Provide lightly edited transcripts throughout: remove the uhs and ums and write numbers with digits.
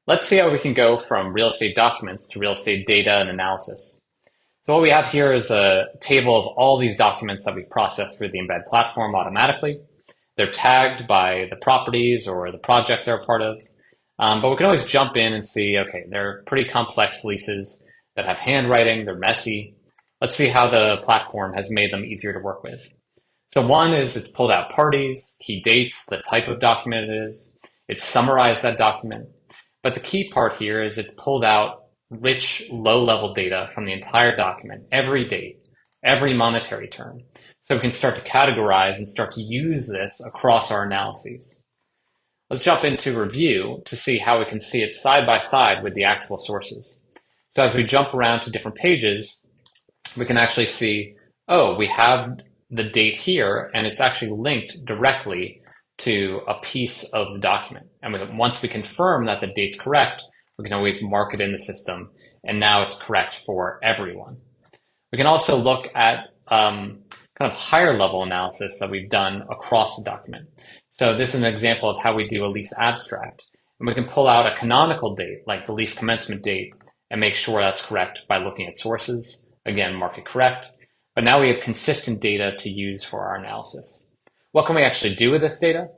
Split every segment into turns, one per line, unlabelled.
Let's see how we can go from real estate documents to real estate data and analysis. So what we have here is a table of all these documents that we process through the Embed platform automatically. They're tagged by the properties or the project they're a part of. But we can always jump in and see, okay, they're pretty complex leases that have handwriting, they're messy. Let's see how the platform has made them easier to work with. So one is it's pulled out parties, key dates, the type of document it is. It's summarized that document. But the key part here is it's pulled out rich low-level data from the entire document, every date, every monetary term. So we can start to categorize and start to use this across our analyses. Let's jump into review to see how we can see it side by side with the actual sources. So as we jump around to different pages, we can actually see, oh, we have the date here, and it's actually linked directly to a piece of the document. And once we confirm that the date's correct, we can always mark it in the system, and now it's correct for everyone. We can also look at kind of higher level analysis that we've done across the document. So this is an example of how we do a lease abstract. And we can pull out a canonical date, like the lease commencement date, and make sure that's correct by looking at sources. Again, mark it correct. But now we have consistent data to use for our analysis. What can we actually do with this data?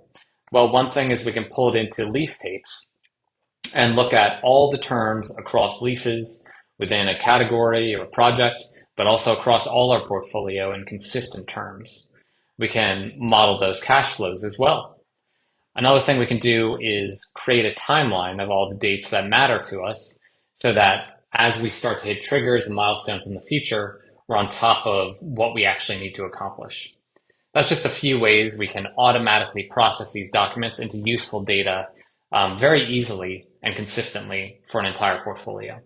Well, one thing is we can pull it into lease tapes and look at all the terms across leases within a category or a project, but also across all our portfolio in consistent terms. We can model those cash flows as well. Another thing we can do is create a timeline of all the dates that matter to us so that as we start to hit triggers and milestones in the future, we're on top of what we actually need to accomplish. That's just a few ways we can automatically process these documents into useful data very easily and consistently for an entire portfolio.